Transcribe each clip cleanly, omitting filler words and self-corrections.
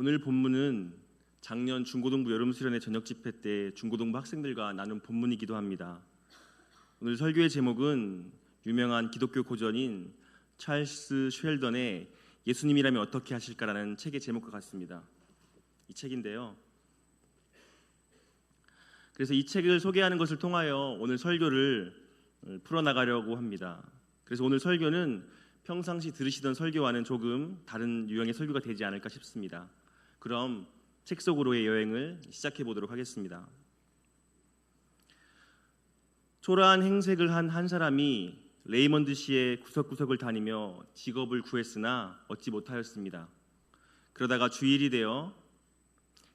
오늘 본문은 작년 중고등부 여름수련회 저녁 집회 때 중고등부 학생들과 나눈 본문이기도 합니다. 오늘 설교의 제목은 유명한 기독교 고전인 찰스 쉘던의 예수님이라면 어떻게 하실까라는 책의 제목과 같습니다. 이 책인데요. 그래서 이 책을 소개하는 것을 통하여 오늘 설교를 풀어나가려고 합니다. 그래서 오늘 설교는 평상시 들으시던 설교와는 조금 다른 유형의 설교가 되지 않을까 싶습니다. 그럼 책 속으로의 여행을 시작해 보도록 하겠습니다. 초라한 행색을 한 한 사람이 레이먼드 시의 구석구석을 다니며 직업을 구했으나 얻지 못하였습니다. 그러다가 주일이 되어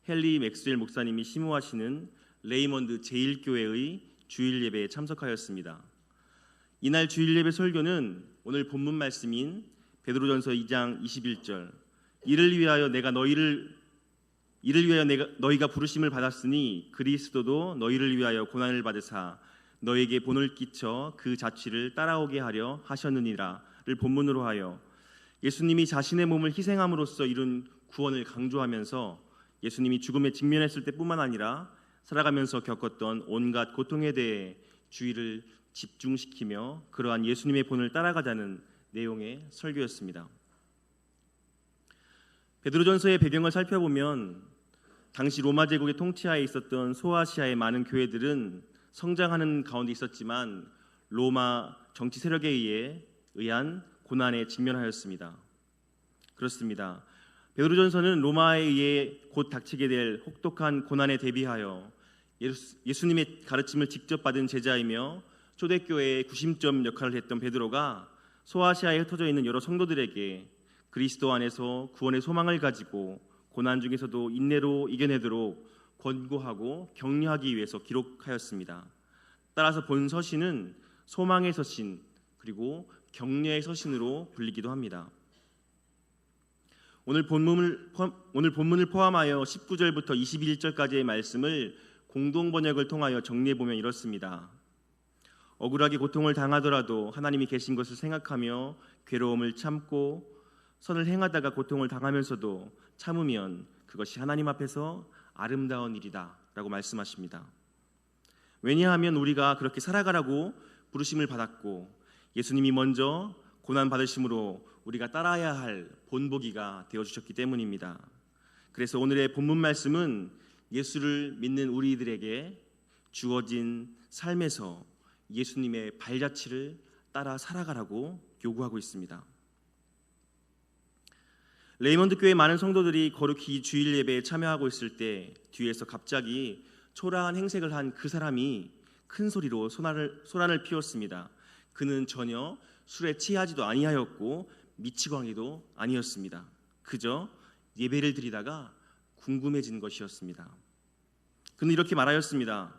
헨리 맥스웰 목사님이 심호하시는 레이먼드 제1교회의 주일 예배에 참석하였습니다. 이날 주일 예배 설교는 오늘 본문 말씀인 베드로전서 2장 21절 이를 위하여 너희가 부르심을 받았으니 그리스도도 너희를 위하여 고난을 받으사 너에게 본을 끼쳐 그 자취를 따라오게 하려 하셨느니라를 본문으로 하여 예수님이 자신의 몸을 희생함으로써 이룬 구원을 강조하면서 예수님이 죽음에 직면했을 때뿐만 아니라 살아가면서 겪었던 온갖 고통에 대해 주의를 집중시키며 그러한 예수님의 본을 따라가자는 내용의 설교였습니다. 베드로전서의 배경을 살펴보면 당시 로마 제국의 통치하에 있었던 소아시아의 많은 교회들은 성장하는 가운데 있었지만 로마 정치 세력에 의한 고난에 직면하였습니다. 그렇습니다. 베드로전서는 로마에 의해 곧 닥치게 될 혹독한 고난에 대비하여 예수님의 가르침을 직접 받은 제자이며 초대교회의 구심점 역할을 했던 베드로가 소아시아에 흩어져 있는 여러 성도들에게 그리스도 안에서 구원의 소망을 가지고 고난 중에서도 인내로 이겨내도록 권고하고 격려하기 위해서 기록하였습니다. 따라서 본 서신은 소망의 서신 그리고 격려의 서신으로 불리기도 합니다. 오늘 본문을 포함하여 19절부터 21절까지의 말씀을 공동 번역을 통하여 정리해보면 이렇습니다. 억울하게 고통을 당하더라도 하나님이 계신 것을 생각하며 괴로움을 참고 선을 행하다가 고통을 당하면서도 참으면 그것이 하나님 앞에서 아름다운 일이다 라고 말씀하십니다. 왜냐하면 우리가 그렇게 살아가라고 부르심을 받았고 예수님이 먼저 고난 받으심으로 우리가 따라야 할 본보기가 되어주셨기 때문입니다. 그래서 오늘의 본문 말씀은 예수를 믿는 우리들에게 주어진 삶에서 예수님의 발자취를 따라 살아가라고 요구하고 있습니다. 레이먼드 교회 많은 성도들이 거룩히 주일 예배에 참여하고 있을 때 뒤에서 갑자기 초라한 행색을 한 그 사람이 큰 소리로 소란을 피웠습니다. 그는 전혀 술에 취하지도 아니하였고 미치광이도 아니었습니다. 그저 예배를 드리다가 궁금해진 것이었습니다. 그는 이렇게 말하였습니다.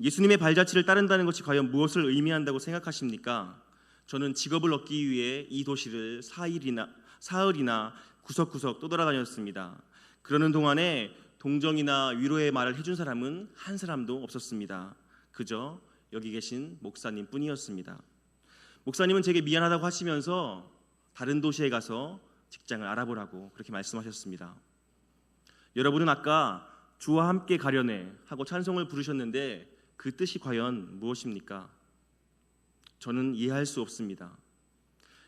예수님의 발자취를 따른다는 것이 과연 무엇을 의미한다고 생각하십니까? 저는 직업을 얻기 위해 이 도시를 사흘이나 구석구석 떠돌아다녔습니다. 그러는 동안에 동정이나 위로의 말을 해준 사람은 한 사람도 없었습니다. 그저 여기 계신 목사님 뿐이었습니다. 목사님은 제게 미안하다고 하시면서 다른 도시에 가서 직장을 알아보라고 그렇게 말씀하셨습니다. 여러분은 아까 주와 함께 가려네 하고 찬송을 부르셨는데 그 뜻이 과연 무엇입니까? 저는 이해할 수 없습니다.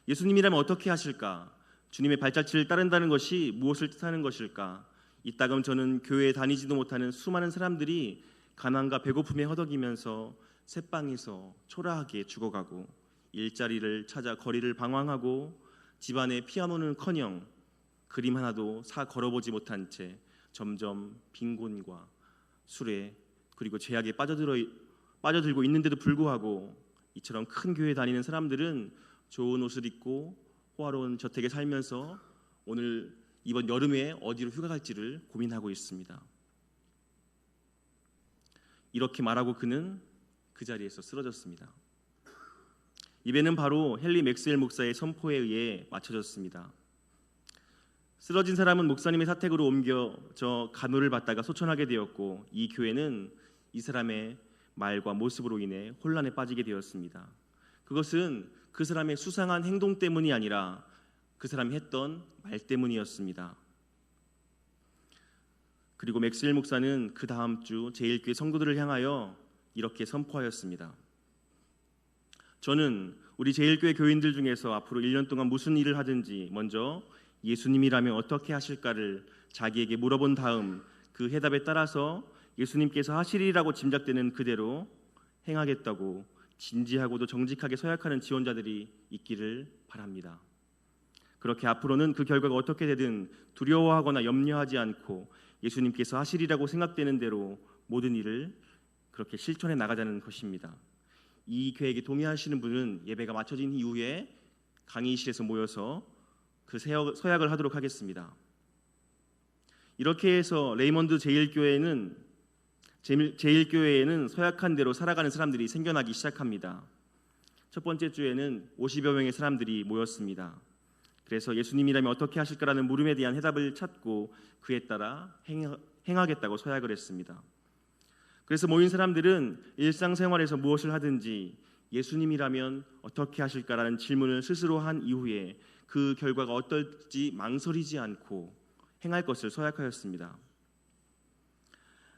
예수님이라면 어떻게 하실까? 주님의 발자취를 따른다는 것이 무엇을 뜻하는 것일까? 이따금 저는 교회에 다니지도 못하는 수많은 사람들이 가난과 배고픔에 허덕이면서 새방에서 초라하게 죽어가고 일자리를 찾아 거리를 방황하고 집안의 피아노는커녕 그림 하나도 사 걸어보지 못한 채 점점 빈곤과 술에 그리고 죄악에 빠져들고 있는데도 불구하고 이처럼 큰 교회에 다니는 사람들은 좋은 옷을 입고 호화로운 저택에 살면서 오늘 이번 여름에 어디로 휴가 갈지를 고민하고 있습니다. 이렇게 말하고 그는 그 자리에서 쓰러졌습니다. 예배는 바로 헨리 맥스웰 목사의 선포에 의해 마쳐졌습니다. 쓰러진 사람은 목사님의 사택으로 옮겨져 간호를 받다가 소천하게 되었고 이 교회는 이 사람의 말과 모습으로 인해 혼란에 빠지게 되었습니다. 그것은 그 사람의 수상한 행동 때문이 아니라 그 사람이 했던 말 때문이었습니다. 그리고 맥스웰 목사는 그 다음 주 제1교회 성도들을 향하여 이렇게 선포하였습니다. 저는 우리 제1교회 교인들 중에서 앞으로 1년 동안 무슨 일을 하든지 먼저 예수님이라면 어떻게 하실까를 자기에게 물어본 다음 그 해답에 따라서 예수님께서 하시리라고 짐작되는 그대로 행하겠다고 진지하고도 정직하게 서약하는 지원자들이 있기를 바랍니다. 그렇게 앞으로는 그 결과가 어떻게 되든 두려워하거나 염려하지 않고 예수님께서 하시리라고 생각되는 대로 모든 일을 그렇게 실천해 나가자는 것입니다. 이 계획에 동의하시는 분은 예배가 마쳐진 이후에 강의실에서 모여서 그 서약을 하도록 하겠습니다. 이렇게 해서 레이먼드 제1교회에는 서약한 대로 살아가는 사람들이 생겨나기 시작합니다. 첫 번째 주에는 50여 명의 사람들이 모였습니다. 그래서 예수님이라면 어떻게 하실까라는 물음에 대한 해답을 찾고 그에 따라 행하겠다고 서약을 했습니다. 그래서 모인 사람들은 일상생활에서 무엇을 하든지 예수님이라면 어떻게 하실까라는 질문을 스스로 한 이후에 그 결과가 어떨지 망설이지 않고 행할 것을 서약하였습니다.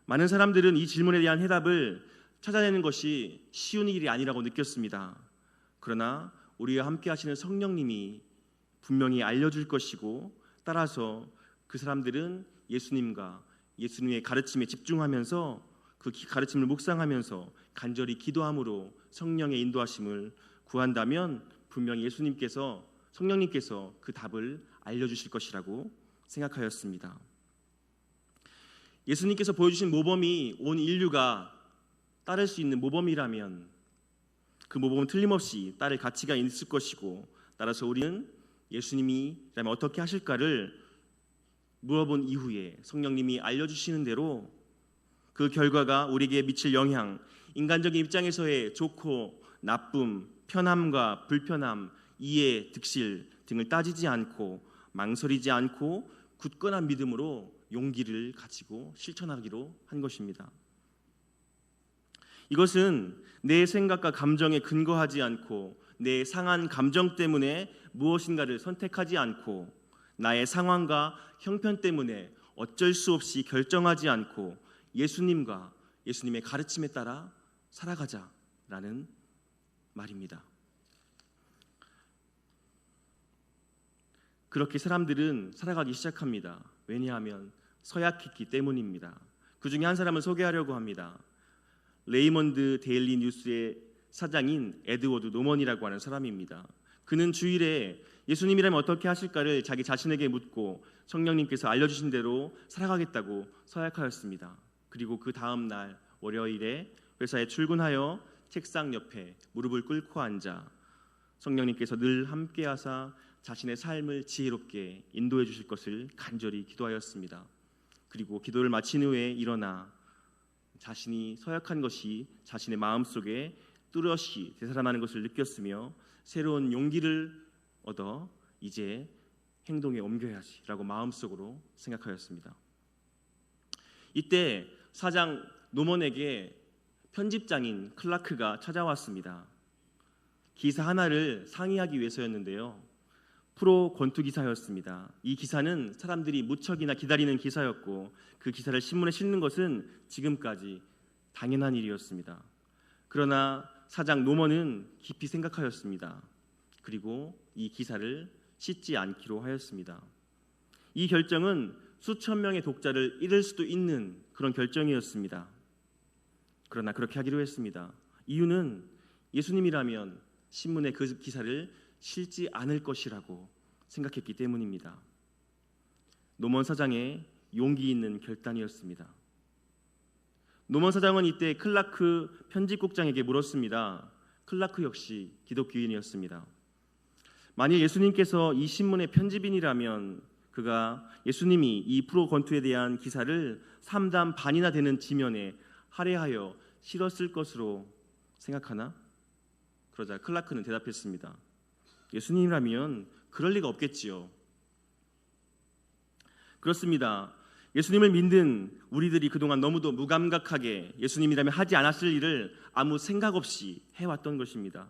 많은 사람들은 이 질문에 대한 해답을 찾아내는 것이 쉬운 일이 아니라고 느꼈습니다. 그러나 우리와 함께 하시는 성령님이 분명히 알려줄 것이고 따라서 그 사람들은 예수님과 예수님의 가르침에 집중하면서 그 가르침을 묵상하면서 간절히 기도함으로 성령의 인도하심을 구한다면 분명히 성령님께서 그 답을 알려주실 것이라고 생각하였습니다. 예수님께서 보여주신 모범이 온 인류가 따를 수 있는 모범이라면 그 모범은 틀림없이 따를 가치가 있을 것이고 따라서 우리는 예수님이라면 어떻게 하실까를 물어본 이후에 성령님이 알려주시는 대로 그 결과가 우리에게 미칠 영향, 인간적인 입장에서의 좋고 나쁨, 편함과 불편함, 이해, 득실 등을 따지지 않고 망설이지 않고 굳건한 믿음으로 용기를 가지고 실천하기로 한 것입니다. 이것은 내 생각과 감정에 근거하지 않고 내 상한 감정 때문에 무엇인가를 선택하지 않고 나의 상황과 형편 때문에 어쩔 수 없이 결정하지 않고 예수님과 예수님의 가르침에 따라 살아가자라는 말입니다. 그렇게 사람들은 살아가기 시작합니다. 왜냐하면 서약했기 때문입니다. 그 중에 한 사람을 소개하려고 합니다. 레이먼드 데일리 뉴스의 사장인 에드워드 노먼이라고 하는 사람입니다. 그는 주일에 예수님이라면 어떻게 하실까를 자기 자신에게 묻고 성령님께서 알려주신 대로 살아가겠다고 서약하였습니다. 그리고 그 다음 날 월요일에 회사에 출근하여 책상 옆에 무릎을 꿇고 앉아 성령님께서 늘 함께하사 자신의 삶을 지혜롭게 인도해 주실 것을 간절히 기도하였습니다. 그리고 기도를 마친 후에 일어나 자신이 서약한 것이 자신의 마음속에 뚜렷이 되살아나는 것을 느꼈으며 새로운 용기를 얻어 이제 행동에 옮겨야지라고 마음속으로 생각하였습니다. 이때 사장 노먼에게 편집장인 클라크가 찾아왔습니다. 기사 하나를 상의하기 위해서였는데요. 프로 권투 기사였습니다. 이 기사는 사람들이 무척이나 기다리는 기사였고 그 기사를 신문에 실는 것은 지금까지 당연한 일이었습니다. 그러나 사장 노먼은 깊이 생각하였습니다. 그리고 이 기사를 싣지 않기로 하였습니다. 이 결정은 수천 명의 독자를 잃을 수도 있는 그런 결정이었습니다. 그러나 그렇게 하기로 했습니다. 이유는 예수님이라면 신문에 그 기사를 실지 않을 것이라고 생각했기 때문입니다. 노먼 사장의 용기 있는 결단이었습니다. 노먼 사장은 이때 클라크 편집국장에게 물었습니다. 클라크 역시 기독교인이었습니다. 만일 예수님께서 이 신문의 편집인이라면 그가 예수님이 이 프로 권투에 대한 기사를 3단 반이나 되는 지면에 할애하여 실었을 것으로 생각하나? 그러자 클라크는 대답했습니다. 예수님이라면 그럴 리가 없겠지요. 그렇습니다. 예수님을 믿는 우리들이 그동안 너무도 무감각하게 예수님이라면 하지 않았을 일을 아무 생각 없이 해왔던 것입니다.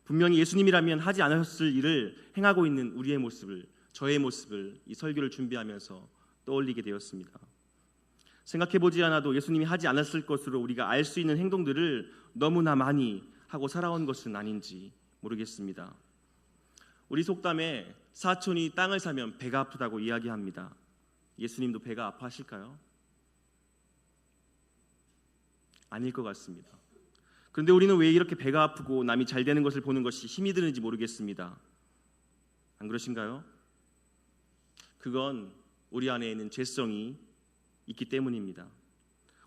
분명히 예수님이라면 하지 않았을 일을 행하고 있는 우리의 모습을, 저의 모습을 이 설교를 준비하면서 떠올리게 되었습니다. 생각해보지 않아도 예수님이 하지 않았을 것으로 우리가 알 수 있는 행동들을 너무나 많이 하고 살아온 것은 아닌지 모르겠습니다. 우리 속담에 사촌이 땅을 사면 배가 아프다고 이야기합니다. 예수님도 배가 아파하실까요? 아닐 것 같습니다. 그런데 우리는 왜 이렇게 배가 아프고 남이 잘 되는 것을 보는 것이 힘이 드는지 모르겠습니다. 안 그러신가요? 그건 우리 안에 있는 죄성이 있기 때문입니다.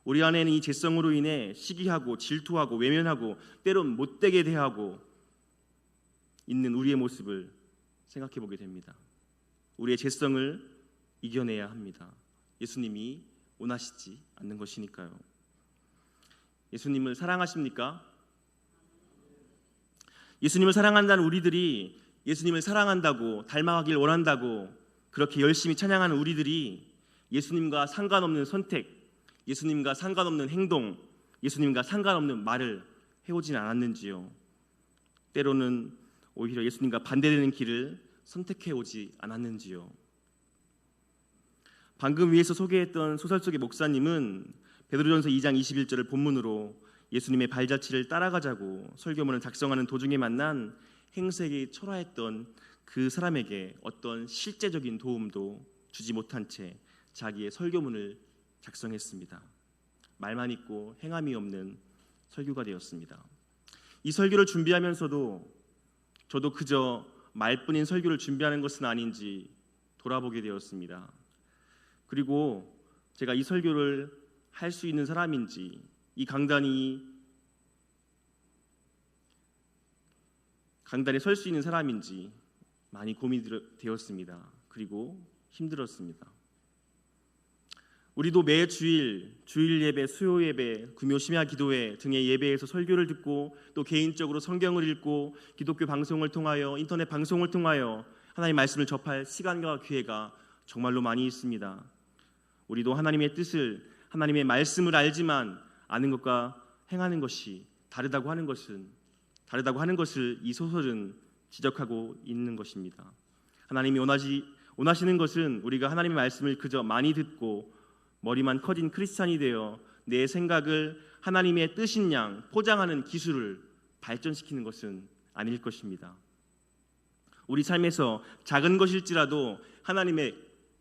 우리 안에는 이 죄성으로 인해 시기하고 질투하고 외면하고 때론 못되게 대하고 있는 우리의 모습을 생각해 보게 됩니다. 우리의 죄성을 이겨내야 합니다. 예수님이 원하시지 않는 것이니까요. 예수님을 사랑하십니까? 예수님을 사랑한다는 우리들이 예수님을 사랑한다고 닮아가길 원한다고 그렇게 열심히 찬양하는 우리들이 예수님과 상관없는 선택, 예수님과 상관없는 행동, 예수님과 상관없는 말을 해오진 않았는지요. 때로는 오히려 예수님과 반대되는 길을 선택해오지 않았는지요. 방금 위에서 소개했던 소설 속의 목사님은 베드로전서 2장 21절을 본문으로 예수님의 발자취를 따라가자고 설교문을 작성하는 도중에 만난 행색이 초라했던 그 사람에게 어떤 실제적인 도움도 주지 못한 채 자기의 설교문을 작성했습니다. 말만 있고 행함이 없는 설교가 되었습니다. 이 설교를 준비하면서도 저도 그저 말뿐인 설교를 준비하는 것은 아닌지 돌아보게 되었습니다. 그리고 제가 이 설교를 할 수 있는 사람인지, 이 강단에 설 수 있는 사람인지 많이 고민이 되었습니다. 그리고 힘들었습니다. 우리도 매 주일 예배, 수요 예배, 금요 심야 기도회 등의 예배에서 설교를 듣고 또 개인적으로 성경을 읽고 기독교 방송을 통하여 인터넷 방송을 통하여 하나님의 말씀을 접할 시간과 기회가 정말로 많이 있습니다. 우리도 하나님의 뜻을, 하나님의 말씀을 알지만 아는 것과 행하는 것이 다르다고 하는 것을 이 소설은 지적하고 있는 것입니다. 하나님이 원하시는 것은 우리가 하나님의 말씀을 그저 많이 듣고 머리만 커진 크리스찬이 되어 내 생각을 하나님의 뜻인 양 포장하는 기술을 발전시키는 것은 아닐 것입니다. 우리 삶에서 작은 것일지라도 하나님의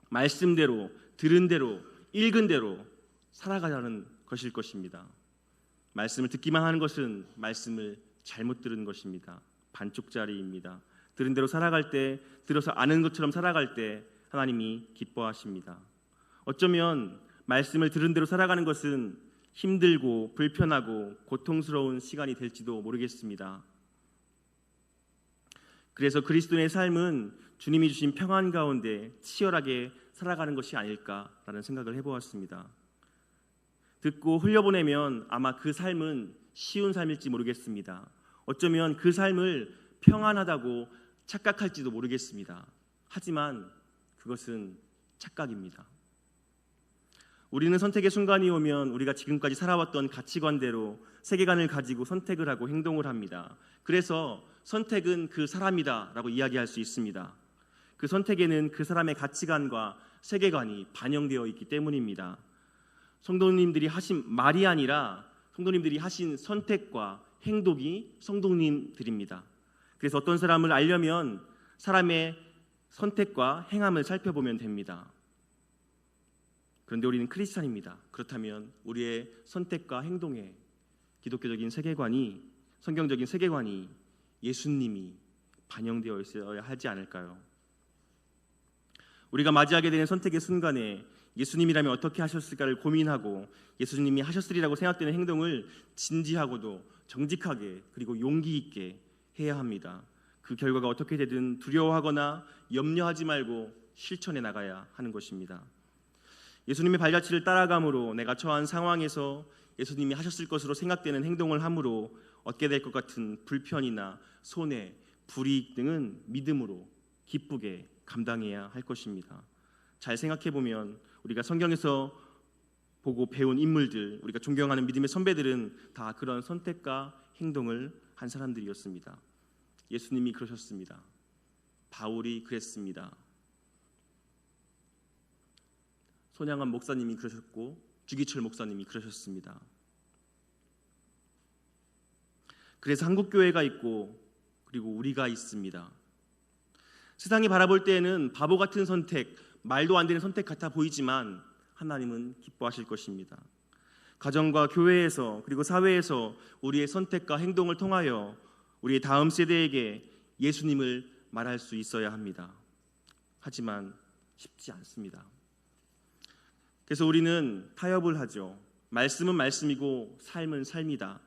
말씀대로, 들은 대로, 읽은 대로 살아가자는 것일 것입니다. 말씀을 듣기만 하는 것은 말씀을 잘못 들은 것입니다. 반쪽짜리입니다. 들은 대로 살아갈 때, 들어서 아는 것처럼 살아갈 때 하나님이 기뻐하십니다. 어쩌면 말씀을 들은 대로 살아가는 것은 힘들고 불편하고 고통스러운 시간이 될지도 모르겠습니다. 그래서 그리스도인의 삶은 주님이 주신 평안 가운데 치열하게 살아가는 것이 아닐까라는 생각을 해보았습니다. 듣고 흘려보내면 아마 그 삶은 쉬운 삶일지 모르겠습니다. 어쩌면 그 삶을 평안하다고 착각할지도 모르겠습니다. 하지만 그것은 착각입니다. 우리는 선택의 순간이 오면 우리가 지금까지 살아왔던 가치관대로 세계관을 가지고 선택을 하고 행동을 합니다. 그래서 선택은 그 사람이다 라고 이야기할 수 있습니다. 그 선택에는 그 사람의 가치관과 세계관이 반영되어 있기 때문입니다. 성도님들이 하신 말이 아니라 성도님들이 하신 선택과 행동이 성도님들입니다. 그래서 어떤 사람을 알려면 사람의 선택과 행함을 살펴보면 됩니다. 그런데 우리는 크리스찬입니다. 그렇다면 우리의 선택과 행동에 기독교적인 세계관이, 성경적인 세계관이, 예수님이 반영되어 있어야 하지 않을까요? 우리가 맞이하게 되는 선택의 순간에 예수님이라면 어떻게 하셨을까를 고민하고 예수님이 하셨으리라고 생각되는 행동을 진지하고도 정직하게 그리고 용기 있게 해야 합니다. 그 결과가 어떻게 되든 두려워하거나 염려하지 말고 실천해 나가야 하는 것입니다. 예수님의 발자취를 따라감으로 내가 처한 상황에서 예수님이 하셨을 것으로 생각되는 행동을 함으로 얻게 될 것 같은 불편이나 손해, 불이익 등은 믿음으로 기쁘게 감당해야 할 것입니다. 잘 생각해보면 우리가 성경에서 보고 배운 인물들, 우리가 존경하는 믿음의 선배들은 다 그런 선택과 행동을 한 사람들이었습니다. 예수님이 그러셨습니다. 바울이 그랬습니다. 손양원 목사님이 그러셨고 주기철 목사님이 그러셨습니다. 그래서 한국교회가 있고 그리고 우리가 있습니다. 세상이 바라볼 때에는 바보 같은 선택, 말도 안 되는 선택 같아 보이지만 하나님은 기뻐하실 것입니다. 가정과 교회에서 그리고 사회에서 우리의 선택과 행동을 통하여 우리의 다음 세대에게 예수님을 말할 수 있어야 합니다. 하지만 쉽지 않습니다. 그래서 우리는 타협을 하죠. 말씀은 말씀이고 삶은 삶이다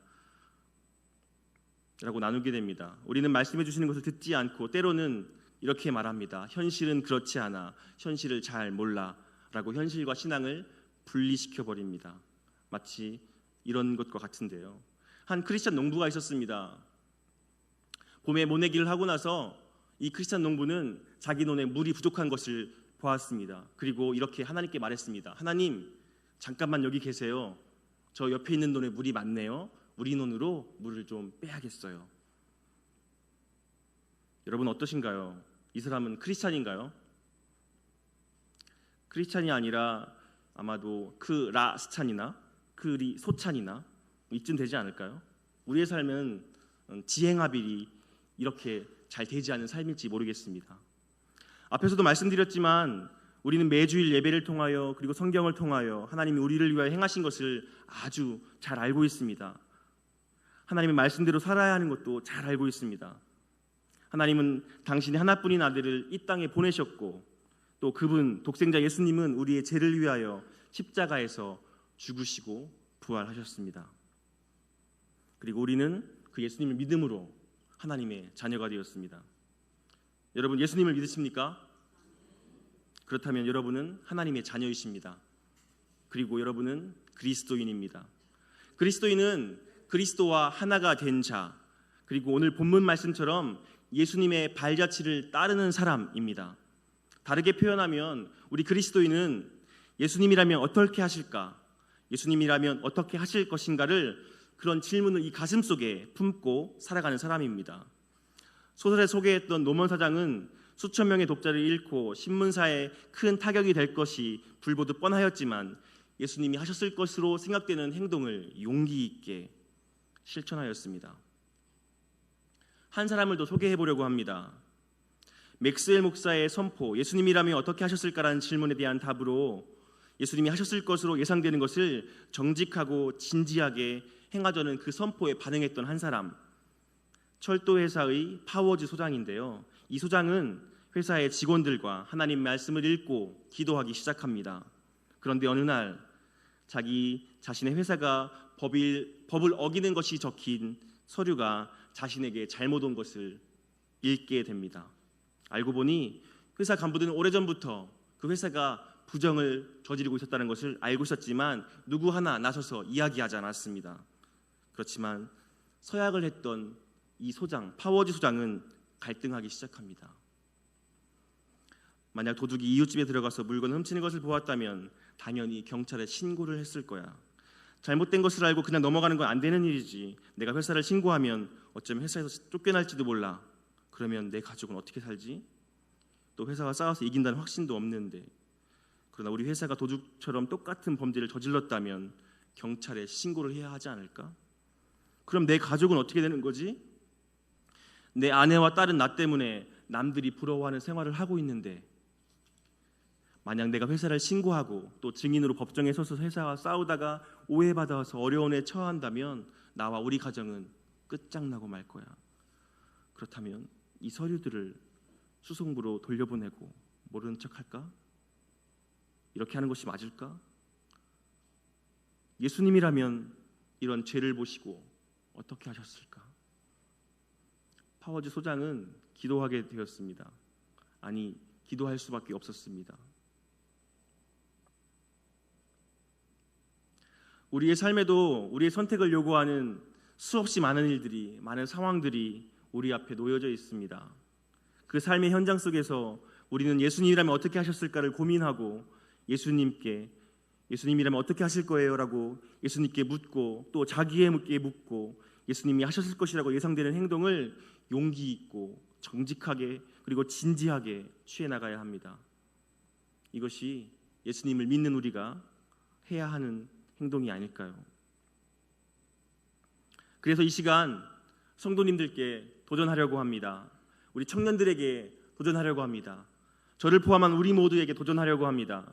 라고 나누게 됩니다. 우리는 말씀해 주시는 것을 듣지 않고 때로는 이렇게 말합니다. 현실은 그렇지 않아. 현실을 잘 몰라 라고 현실과 신앙을 분리시켜 버립니다. 마치 이런 것과 같은데요. 한 크리스찬 농부가 있었습니다. 봄에 모내기를 하고 나서 이 크리스찬 농부는 자기 논에 물이 부족한 것을 보았습니다. 그리고 이렇게 하나님께 말했습니다. 하나님, 잠깐만 여기 계세요. 저 옆에 있는 논에 물이 많네요. 우리 논으로 물을 좀 빼야겠어요. 여러분 어떠신가요? 이 사람은 크리스찬인가요? 크리스찬이 아니라 아마도 크라스찬이나 크리소찬이나 이쯤 되지 않을까요? 우리의 삶은 지행합일이 이렇게 잘 되지 않은 삶일지 모르겠습니다. 앞에서도 말씀드렸지만 우리는 매주일 예배를 통하여 그리고 성경을 통하여 하나님이 우리를 위하여 행하신 것을 아주 잘 알고 있습니다. 하나님의 말씀대로 살아야 하는 것도 잘 알고 있습니다. 하나님은 당신의 하나뿐인 아들을 이 땅에 보내셨고 또 그분 독생자 예수님은 우리의 죄를 위하여 십자가에서 죽으시고 부활하셨습니다. 그리고 우리는 그 예수님을 믿음으로 하나님의 자녀가 되었습니다. 여러분 예수님을 믿으십니까? 그렇다면 여러분은 하나님의 자녀이십니다. 그리고 여러분은 그리스도인입니다. 그리스도인은 그리스도와 하나가 된 자, 그리고 오늘 본문 말씀처럼 예수님의 발자취를 따르는 사람입니다. 다르게 표현하면 우리 그리스도인은 예수님이라면 어떻게 하실까? 예수님이라면 어떻게 하실 것인가를 그런 질문을 이 가슴 속에 품고 살아가는 사람입니다. 소설에 소개했던 노먼 사장은 수천 명의 독자를 잃고 신문사에 큰 타격이 될 것이 불보듯 뻔하였지만 예수님이 하셨을 것으로 생각되는 행동을 용기 있게 실천하였습니다. 한 사람을 더 소개해 보려고 합니다. 맥스웰 목사의 선포, 예수님이라면 어떻게 하셨을까라는 질문에 대한 답으로 예수님이 하셨을 것으로 예상되는 것을 정직하고 진지하게 행하자는 그 선포에 반응했던 한 사람, 철도회사의 파워즈 소장인데요. 이 소장은 회사의 직원들과 하나님 말씀을 읽고 기도하기 시작합니다. 그런데 어느 날 자기 자신의 회사가 법을 어기는 것이 적힌 서류가 자신에게 잘못 온 것을 읽게 됩니다. 알고 보니 회사 간부들은 오래전부터 그 회사가 부정을 저지르고 있었다는 것을 알고 있었지만 누구 하나 나서서 이야기하지 않았습니다. 그렇지만 서약을 했던 이 소장, 파워즈 소장은 갈등하기 시작합니다. 만약 도둑이 이웃집에 들어가서 물건을 훔치는 것을 보았다면 당연히 경찰에 신고를 했을 거야. 잘못된 것을 알고 그냥 넘어가는 건 안 되는 일이지. 내가 회사를 신고하면 어쩌면 회사에서 쫓겨날지도 몰라. 그러면 내 가족은 어떻게 살지? 또 회사가 싸워서 이긴다는 확신도 없는데. 그러나 우리 회사가 도둑처럼 똑같은 범죄를 저질렀다면 경찰에 신고를 해야 하지 않을까? 그럼 내 가족은 어떻게 되는 거지? 내 아내와 딸은 나 때문에 남들이 부러워하는 생활을 하고 있는데 만약 내가 회사를 신고하고 또 증인으로 법정에 서서 회사와 싸우다가 오해받아서 어려움에 처한다면 나와 우리 가정은 끝장나고 말 거야. 그렇다면 이 서류들을 수송부로 돌려보내고 모르는 척할까? 이렇게 하는 것이 맞을까? 예수님이라면 이런 죄를 보시고 어떻게 하셨을까? 파워즈 소장은 기도하게 되었습니다. 아니, 기도할 수밖에 없었습니다. 우리의 삶에도 우리의 선택을 요구하는 수없이 많은 일들이, 많은 상황들이 우리 앞에 놓여져 있습니다. 그 삶의 현장 속에서 우리는 예수님이라면 어떻게 하셨을까를 고민하고 예수님이라면 어떻게 하실 거예요? 라고 예수님께 묻고 또 자기에게 묻고 예수님이 하셨을 것이라고 예상되는 행동을 용기 있고 정직하게 그리고 진지하게 취해 나가야 합니다. 이것이 예수님을 믿는 우리가 해야 하는 행동이 아닐까요? 그래서 이 시간 성도님들께 도전하려고 합니다. 우리 청년들에게 도전하려고 합니다. 저를 포함한 우리 모두에게 도전하려고 합니다.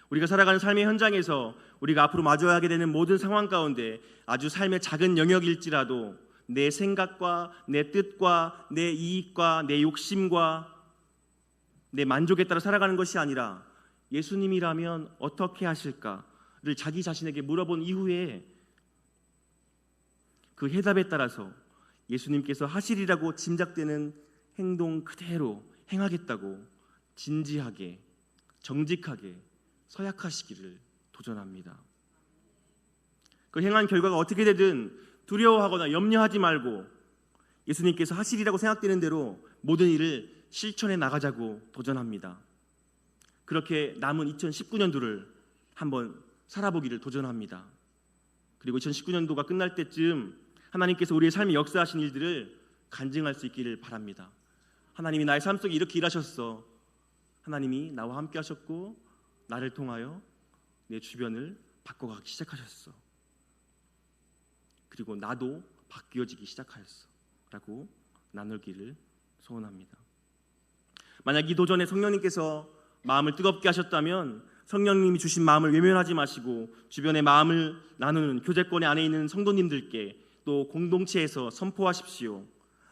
우리가 살아가는 삶의 현장에서 우리가 앞으로 마주하게 하게 되는 모든 상황 가운데 아주 삶의 작은 영역일지라도 내 생각과 내 뜻과 내 이익과 내 욕심과 내 만족에 따라 살아가는 것이 아니라 예수님이라면 어떻게 하실까를 자기 자신에게 물어본 이후에 그 해답에 따라서 예수님께서 하시리라고 짐작되는 행동 그대로 행하겠다고 진지하게 정직하게 서약하시기를 도전합니다. 그 행한 결과가 어떻게 되든 두려워하거나 염려하지 말고 예수님께서 하시리라고 생각되는 대로 모든 일을 실천해 나가자고 도전합니다. 그렇게 남은 2019년도를 한번 살아보기를 도전합니다. 그리고 2019년도가 끝날 때쯤 하나님께서 우리의 삶에 역사하신 일들을 간증할 수 있기를 바랍니다. 하나님이 나의 삶 속에 이렇게 일하셨어. 하나님이 나와 함께 하셨고 나를 통하여 내 주변을 바꿔가기 시작하셨어. 그리고 나도 바뀌어지기 시작하였어 라고 나누기를 소원합니다. 만약 이 도전에 성령님께서 마음을 뜨겁게 하셨다면 성령님이 주신 마음을 외면하지 마시고 주변의 마음을 나누는 교제권 안에 있는 성도님들께 또 공동체에서 선포하십시오.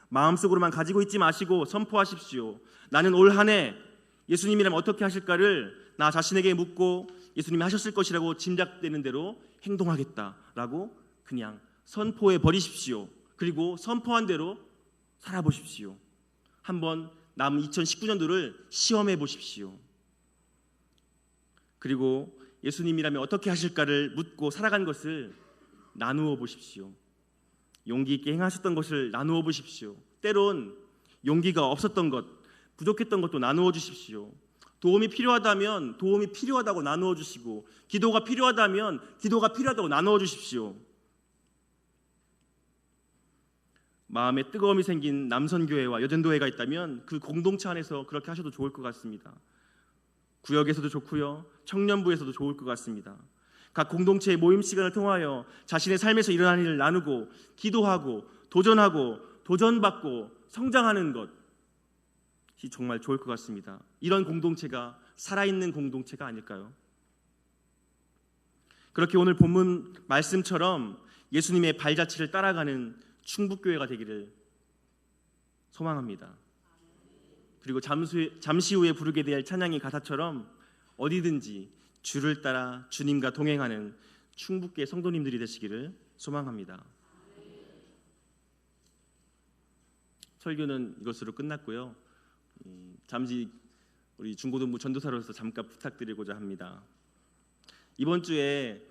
마음속으로만 가지고 있지 마시고 선포하십시오. 나는 올 한 해 예수님이라면 어떻게 하실까를 나 자신에게 묻고 예수님이 하셨을 것이라고 짐작되는 대로 행동하겠다라고 그냥 선포해 버리십시오. 그리고 선포한 대로 살아보십시오. 한번 남은 2019년도를 시험해 보십시오. 그리고 예수님이라면 어떻게 하실까를 묻고 살아간 것을 나누어 보십시오. 용기 있게 행하셨던 것을 나누어 보십시오. 때론 용기가 없었던 것, 부족했던 것도 나누어 주십시오. 도움이 필요하다면 도움이 필요하다고 나누어 주시고 기도가 필요하다면 기도가 필요하다고 나누어 주십시오. 마음에 뜨거움이 생긴 남선교회와 여전도회가 있다면 그 공동체 안에서 그렇게 하셔도 좋을 것 같습니다. 구역에서도 좋고요, 청년부에서도 좋을 것 같습니다. 각 공동체의 모임 시간을 통하여 자신의 삶에서 일어나는 일을 나누고 기도하고 도전하고 도전받고 성장하는 것이 정말 좋을 것 같습니다. 이런 공동체가 살아있는 공동체가 아닐까요? 그렇게 오늘 본문 말씀처럼 예수님의 발자취를 따라가는 충북교회가 되기를 소망합니다. 그리고 잠시 후에 부르게 될 찬양의 가사처럼 어디든지 주를 따라 주님과 동행하는 충북교회 성도님들이 되시기를 소망합니다. 설교는 이것으로 끝났고요. 잠시 우리 중고등부 전도사로서 잠깐 부탁드리고자 합니다. 이번 주에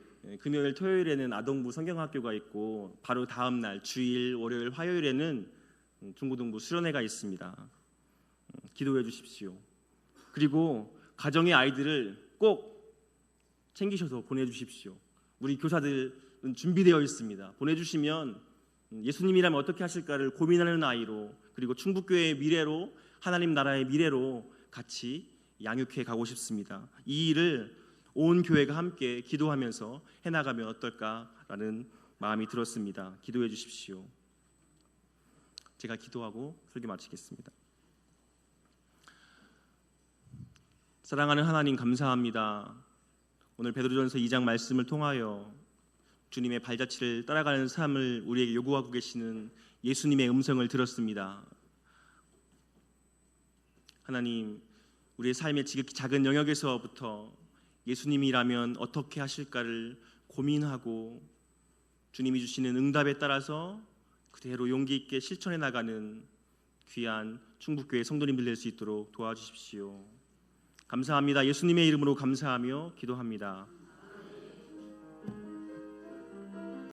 금요일, 토요일에는 아동부 성경학교가 있고 바로 다음 날 주일, 월요일, 화요일에는 중고등부 수련회가 있습니다. 기도해 주십시오. 그리고 가정의 아이들을 꼭 챙기셔서 보내주십시오. 우리 교사들은 준비되어 있습니다. 보내주시면 예수님이라면 어떻게 하실까를 고민하는 아이로, 그리고 충북교회의 미래로, 하나님 나라의 미래로 같이 양육해 가고 싶습니다. 이 일을 온 교회가 함께 기도하면서 해나가면 어떨까라는 마음이 들었습니다. 기도해 주십시오. 제가 기도하고 설교 마치겠습니다. 사랑하는 하나님, 감사합니다. 오늘 베드로전서 2장 말씀을 통하여 주님의 발자취를 따라가는 삶을 우리에게 요구하고 계시는 예수님의 음성을 들었습니다. 하나님, 우리의 삶의 지극히 작은 영역에서부터 예수님이라면 어떻게 하실까를 고민하고 주님이 주시는 응답에 따라서 그대로 용기 있게 실천해 나가는 귀한 충북교회 성도님들 될 수 있도록 도와주십시오. 감사합니다. 예수님의 이름으로 감사하며 기도합니다.